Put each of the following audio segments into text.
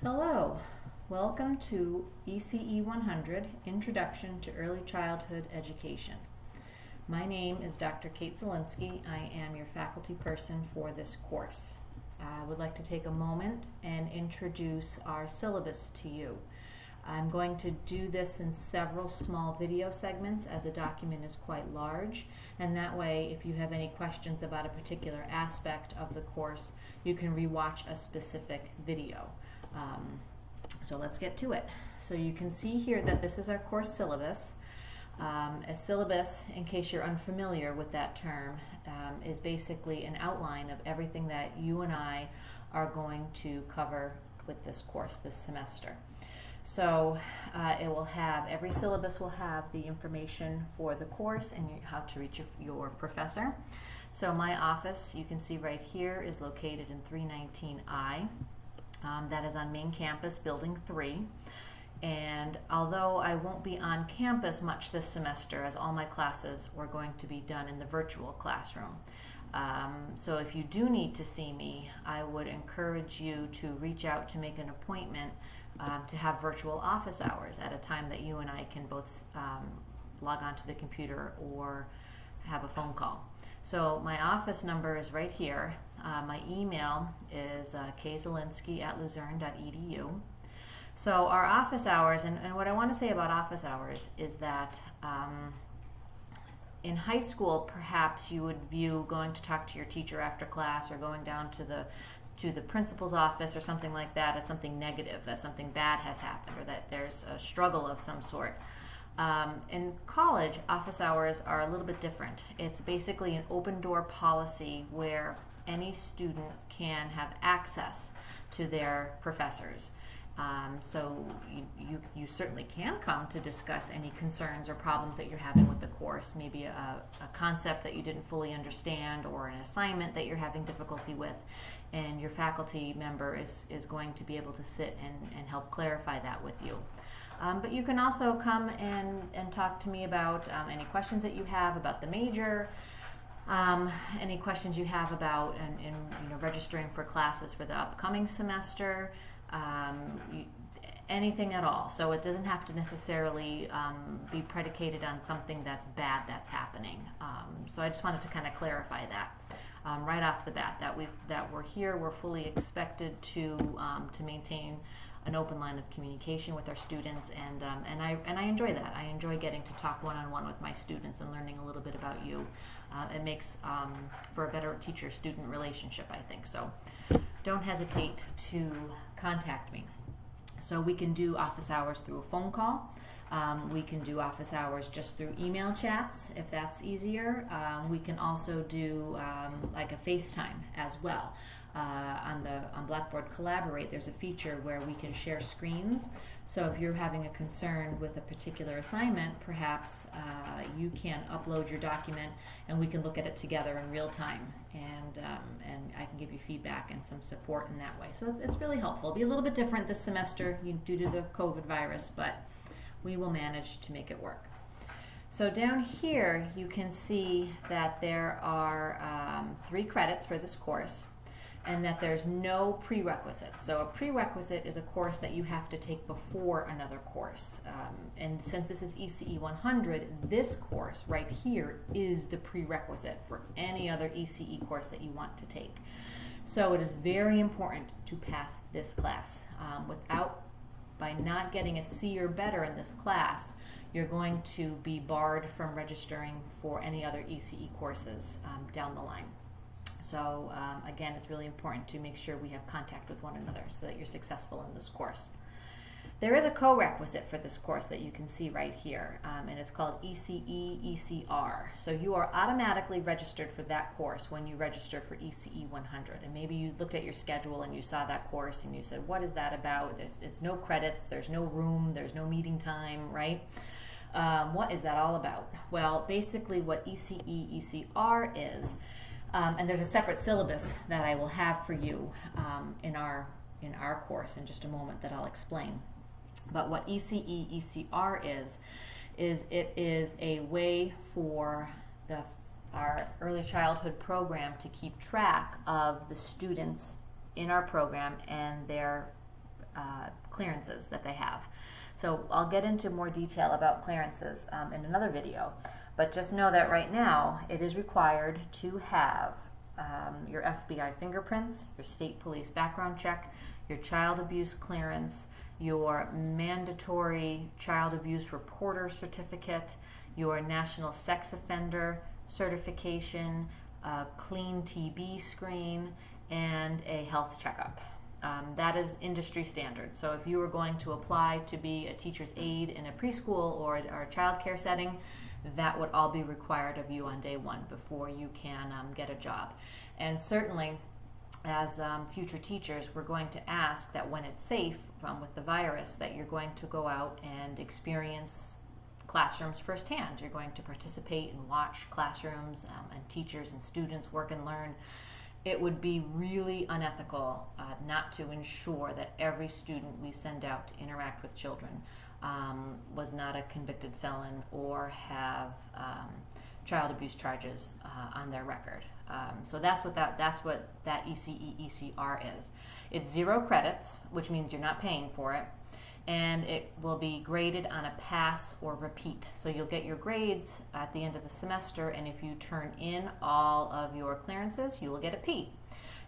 Hello, welcome to ECE 100, Introduction to Early Childhood Education. My name is Dr. Kate Zielinski. I am your faculty person for this course. I would like to take a moment and introduce our syllabus to you. I'm going to do this in several small video segments as the document is quite large, and that way if you have any questions about a particular aspect of the course, you can rewatch a specific video. So let's get to it. So you can see here that this is our course syllabus. A syllabus, in case you're unfamiliar with that term, is basically an outline of everything that you and I are going to cover with this course this semester. So every syllabus will have the information for the course and how to reach your professor. So my office, you can see right here, is located in 319I. That is on main campus, building 3. And although I won't be on campus much this semester, as all my classes were going to be done in the virtual classroom. So if you do need to see me, I would encourage you to reach out to make an appointment to have virtual office hours at a time that you and I can both log onto the computer or have a phone call. So my office number is right here. My email is kzielinski@luzerne.edu. So our office hours, and what I want to say about office hours is that in high school, perhaps you would view going to talk to your teacher after class or going down to the principal's office or something like that as something negative, that something bad has happened or that there's a struggle of some sort. In college, office hours are a little bit different. It's basically an open door policy where any student can have access to their professors. So you certainly can come to discuss any concerns or problems that you're having with the course, maybe a concept that you didn't fully understand or an assignment that you're having difficulty with, and your faculty member is going to be able to sit and help clarify that with you. But you can also come and talk to me about any questions that you have about the major, any questions you have about registering for classes for the upcoming semester, anything at all. So it doesn't have to necessarily be predicated on something that's bad that's happening. So I just wanted to kind of clarify that right off the bat, that we're here, we're fully expected to maintain an open line of communication with our students, and I enjoy that. I enjoy getting to talk one-on-one with my students and learning a little bit about you. It makes for a better teacher-student relationship, I think. So don't hesitate to contact me. So we can do office hours through a phone call. We can do office hours just through email chats if that's easier. We can also do like a FaceTime as well. On Blackboard Collaborate, there's a feature where we can share screens. So if you're having a concern with a particular assignment, perhaps you can upload your document and we can look at it together in real time, and I can give you feedback and some support in that way. So it's really helpful. It'll be a little bit different this semester due to the COVID virus, but we will manage to make it work. So down here you can see that there are 3 credits for this course, and that there's no prerequisite. So a prerequisite is a course that you have to take before another course. And since this is ECE 100, this course right here is the prerequisite for any other ECE course that you want to take. So it is very important to pass this class. By not getting a C or better in this class, you're going to be barred from registering for any other ECE courses down the line. So again, it's really important to make sure we have contact with one another so that you're successful in this course. There is a co-requisite for this course that you can see right here, and it's called ECE ECR. So you are automatically registered for that course when you register for ECE 100. And maybe you looked at your schedule and you saw that course and you said, what is that about? It's no credits, there's no room, there's no meeting time, right? What is that all about? Well, basically what ECE ECR is, and there's a separate syllabus that I will have for you in our course in just a moment that I'll explain. But what ECE ECR is it is a way for our early childhood program to keep track of the students in our program and their clearances that they have. So I'll get into more detail about clearances in another video, but just know that right now it is required to have your FBI fingerprints, your state police background check, your child abuse clearance, your mandatory child abuse reporter certificate, your national sex offender certification, a clean TB screen, and a health checkup. That is industry standard. So if you are going to apply to be a teacher's aide in a preschool or a child care setting, that would all be required of you on day one before you can get a job. And certainly, as future teachers, we're going to ask that when it's safe with the virus, that you're going to go out and experience classrooms firsthand. You're going to participate and watch classrooms and teachers and students work and learn. It would be really unethical not to ensure that every student we send out to interact with children was not a convicted felon or have child abuse charges on their record. So that's what that ECE ECR is. It's 0 credits, which means you're not paying for it, and it will be graded on a pass or repeat. So you'll get your grades at the end of the semester, and if you turn in all of your clearances, you will get a P,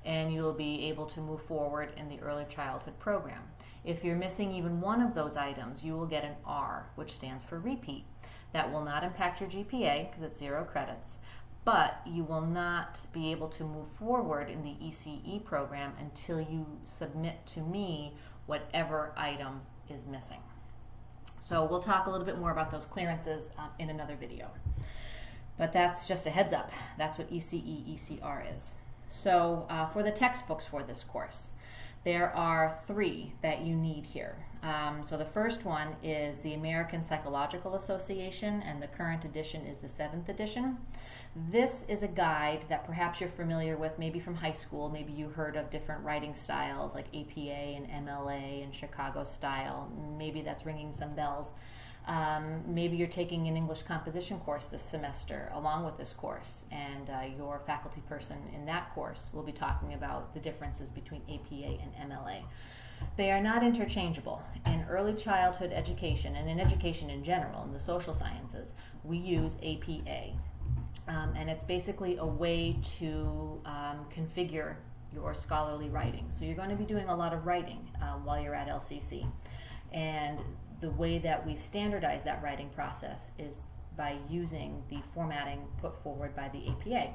and you'll be able to move forward in the early childhood program. If you're missing even one of those items, you will get an R, which stands for repeat. That will not impact your GPA because it's 0 credits, but you will not be able to move forward in the ECE program until you submit to me whatever item is missing. So we'll talk a little bit more about those clearances in another video. But that's just a heads up. That's what ECE ECR is. So for the textbooks for this course, there are 3 that you need here. So the first one is the American Psychological Association, and the current edition is the 7th edition. This is a guide that perhaps you're familiar with, maybe from high school. Maybe you heard of different writing styles like APA and MLA and Chicago style. Maybe that's ringing some bells. Maybe you're taking an English composition course this semester along with this course, and your faculty person in that course will be talking about the differences between APA and MLA. They are not interchangeable. In early childhood education, and in education in general, in the social sciences, we use APA. And it's basically a way to configure your scholarly writing. So you're going to be doing a lot of writing while you're at LCC. And the way that we standardize that writing process is by using the formatting put forward by the APA.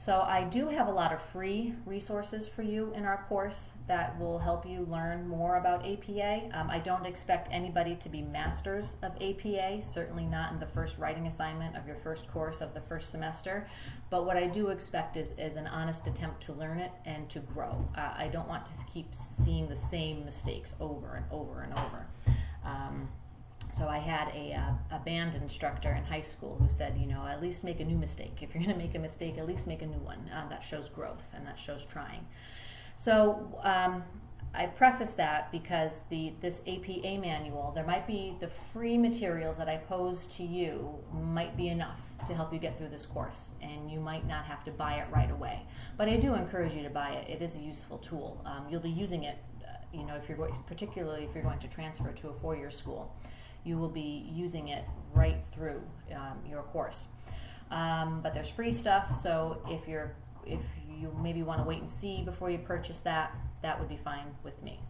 So I do have a lot of free resources for you in our course that will help you learn more about APA. I don't expect anybody to be masters of APA, certainly not in the first writing assignment of your first course of the first semester. But what I do expect is an honest attempt to learn it and to grow. I don't want to keep seeing the same mistakes over and over and over. So I had a band instructor in high school who said, at least make a new mistake. If you're going to make a mistake, at least make a new one. That shows growth and that shows trying. So I preface that because this APA manual, there might be the free materials that I pose to you might be enough to help you get through this course, and you might not have to buy it right away. But I do encourage you to buy it. It is a useful tool. You'll be using it, particularly if you're going to transfer to a 4-year school. You will be using it right through your course. But there's free stuff, so if you maybe want to wait and see before you purchase that would be fine with me.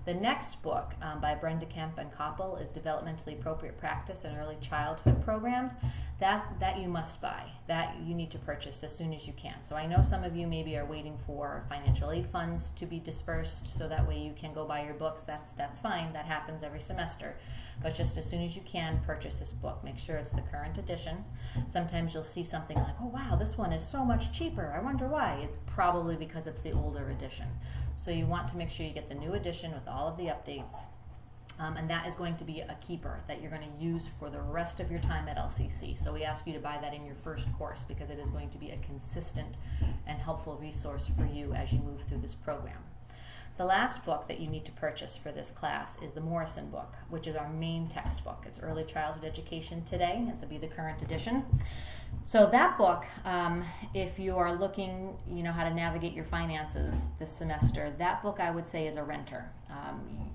The next book by Brenda Kemp and Koppel is Developmentally Appropriate Practice in Early Childhood Programs. That you must buy. That you need to purchase as soon as you can. So I know some of you maybe are waiting for financial aid funds to be dispersed so that way you can go buy your books. That's fine. That happens every semester. But just as soon as you can, purchase this book. Make sure it's the current edition. Sometimes you'll see something like, oh wow, this one is so much cheaper. I wonder why. It's probably because it's the older edition. So you want to make sure you get the new edition with all of the updates. And that is going to be a keeper that you're going to use for the rest of your time at LCC. So we ask you to buy that in your first course because it is going to be a consistent and helpful resource for you as you move through this program. The last book that you need to purchase for this class is the Morrison book, which is our main textbook. It's Early Childhood Education Today. It'll be the current edition. So that book, if you are looking, how to navigate your finances this semester, that book I would say is a renter.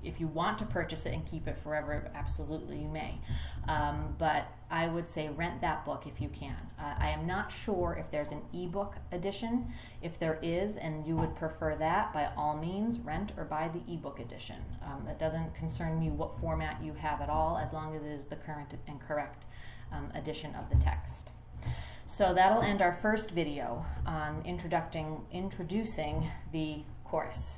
If you want to purchase it and keep it forever, absolutely you may. But I would say rent that book if you can. I am not sure if there's an ebook edition. If there is, and you would prefer that, by all means, rent or buy the ebook edition. That doesn't concern me what format you have at all, as long as it is the current and correct edition of the text. So that'll end our first video on introducing the course.